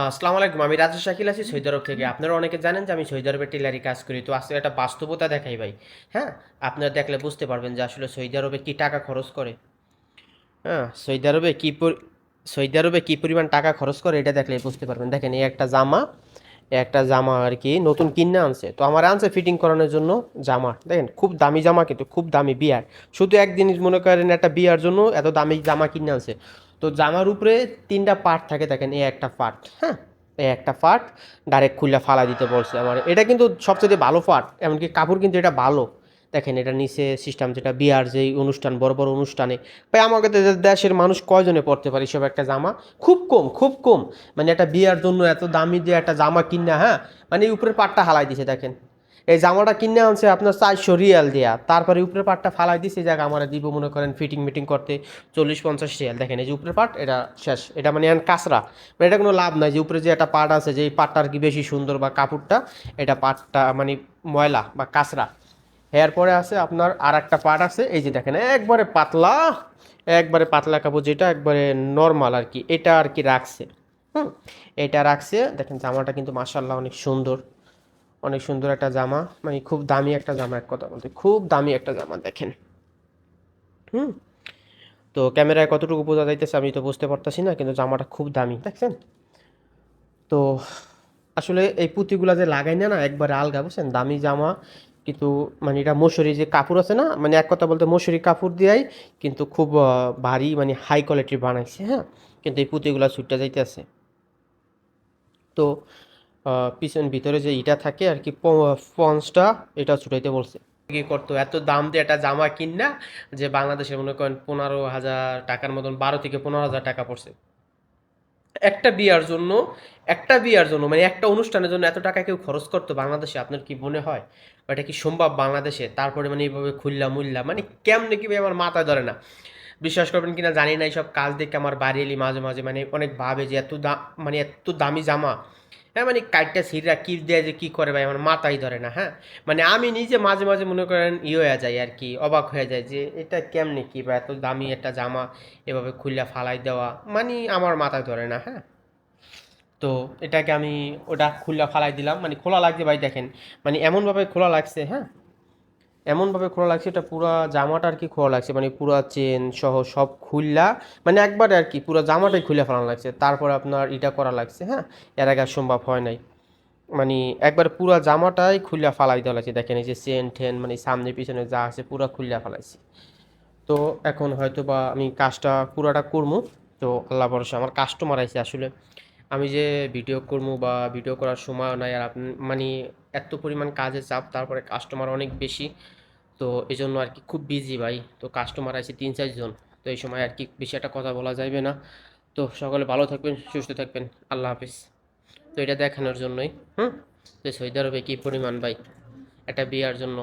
আসসালামু আলাইকুম। আমি রাজু শাকিল আছি সৌদি আরব থেকে। আপনারা অনেকে জানেন যে আমি সৌদি আরবে টেলারি কাজ করি। তো আজকে একটা বাস্তবতা দেখাই ভাই। হ্যাঁ? আপনারা দেখলে বুঝতে পারবেন যে আসলে সৌদি আরবে কি টাকা খরচ করে। হ্যাঁ? সৌদি আরবে কি পরিমাণ টাকা খরচ করে এটা দেখলেই বুঝতে পারবেন। দেখেন এই একটা জামা আর কি নতুন কিনে আনছে। তো আমার আনছে ফিটিং করানোর জন্য জামা। দেখেন খুব দামি জামা কিন্তু খুব দামি বিয়ার। শুধু একদিন মনে করেন একটা বিয়ার জন্য এত দামি জামা কিনে আনছে। তো জামার উপরে ৩টা পার্ট থাকে দেখেন এই একটা পার্ট, হ্যাঁ? এই একটা পার্ট ডাইরেক্ট খুলে ফালা দিতে বলছে আমার। এটা কিন্তু সবচেয়ে ভালো পার্ট। এমনকি কাপড় কিন্তু এটা ভালো। দেখেন এটা নিচে সিস্টেম যেটা বিয়ার যেই অনুষ্ঠান বড়, বড় অনুষ্ঠানে ভাই আমাকে দেশের মানুষ কয়জনে পড়তে পারে এসব একটা জামা? খুব কম, খুব কম। মানে একটা বিয়ার জন্য এত দামি দিয়ে একটা জামা কিনা, হ্যাঁ? মানে এই উপরের পাটটা হালাই দিছে দেখেন। এই জামাটা কিনে আনছে আপনার ৪০০ রিয়াল দিয়া। তারপরে উপরের পাটটা ফালাই দিছে এই জায়গা আমরা দিব মনে করেন ফিটিং করতে ৪০-৫০ রিয়াল। দেখেন এই যে উপরের পাট এটা শেষ। এটা মানে এখন কাঁচরা। মানে এটা কোনো লাভ নাই যে উপরে যে একটা পাট আছে যে এই পাটটা আর কি বেশি সুন্দর বা কাপড়টা এটা পাটটা মানে ময়লা বা কাঁচরা। এরপরে আছে আপনার আর একটা পার্ট আছে এই যে দেখেন একবারে পাতলা কাপড় যেটা একবারে নর্মাল আর কি এটা আর কি রাখছে। হুম, এটা রাখছে দেখেন জামাটা কিন্তু মাশাল্লাহ অনেক সুন্দর একটা জামা, মানে খুব দামি একটা জামা, এক কথা বলতে খুব দামি একটা জামা দেখেন। হুম, তো ক্যামেরায় কতটুকু বোঝা যাইতেছে আমি তো বুঝতে পারতাছি না, কিন্তু জামাটা খুব দামি দেখছেন। তো আসলে এই পুঁতিগুলা যে লাগাই না না একবারে আলগা বুঝছেন, দামি জামা কিন্তু মানে এটা মশুরি যে কাপড় আছে না, মানে এক কথা বলতে মশুরি কাপড় দিয়াই কিন্তু খুব ভারী মানে হাই কোয়ালিটির বানাইছে, হ্যাঁ? কিন্তু এই পুঁতিগুলা ছুটটা যাইতেছে। তো পিছন ভিতরে যে ইটা থাকে আর কি পঞ্চটা এটা ছুটাইতে বলছে। কি করতো এত দাম দিয়ে একটা জামা কিনা যে বাংলাদেশে মনে করেন ১৫,০০০ টাকার মতন, ১২ থেকে ১৫,০০০ টাকা পড়ছে একটা বিয়ার জন্য। একটা বিয়ার জন্য মানে একটা অনুষ্ঠানের জন্য এত টাকা কেউ খরচ করতো বাংলাদেশে? আপনার কি মনে হয় বা এটা কি সম্ভব বাংলাদেশে? তারপরে মানে এইভাবে খুললা মুল্লা মানে কেমনে কি ভাই আমার মাথায় ধরে না। বিশ্বাস করবেন কিনা জানি না, এইসব কাজ দেখে আমার বাড়ি এলি মাঝে মাঝে মানে অনেক ভাবে যে এত দাম মানে এত দামি জামা, হ্যাঁ? মানে কাইটটা ছিঁড়া কি দেয় যে কি করে ভাই আমার মাথায় ধরে না, হ্যাঁ? মানে আমি নিজে মাঝে মাঝে মনে করেন হয়ে যায় আর কি, অবাক হয়ে যায় যে এটা কেমনে কি বা এত দামি একটা জামা এভাবে খুললা ফালাই দেওয়া মানে আমার মাথায় ধরে না, হ্যাঁ? তো এটাকে আমি ওটা খুললা ফালাই দিলাম, মানে খোলা লাগছে ভাই দেখেন, মানে এমনভাবে খোলা লাগছে, হ্যাঁ? এমনভাবে খোলা লাগছে এটা পুরা জামাটা আর কি খোলা লাগছে, মানে পুরা চেন সহ সব খুললা মানে একবারে আর কি পুরা জামাটাই খুলে ফেলানো লাগছে, তারপর আপনার এটা করা লাগছে, হ্যাঁ? এর আগে আর সম্ভব হয় নাই। মানে একবার পুরা জামাটাই খুললা ফালাই দেওয়া লাগছে দেখেন, এই যে চেন টেন মানে সামনে পিছনে যা আছে পুরা খুললা ফালাইছি। তো এখন হয়তো বা আমি কাজটা পুরাটা করবো। তো আল্লাহ ভরসা, আমার কাস্টমার আছে আসলে। আমি যে ভিডিও করবো বা ভিডিও করার সময় নাই আর আপনি মানে এত পরিমাণ কাজের চাপ, তারপরে কাস্টমার অনেক বেশি। তো এই জন্য আর কি খুব বিজি ভাই। তো কাস্টমার আছে ৩-৪ জন। তো এই সময় আর কি বেশি একটা কথা বলা যাবে না। তো সকলে ভালো থাকবেন, সুস্থ থাকবেন। আল্লাহ হাফিজ। তো এটা দেখানোর জন্যই, হুম, যে সৌদি আরবে কী পরিমাণ ভাই একটা বিয়ার জন্য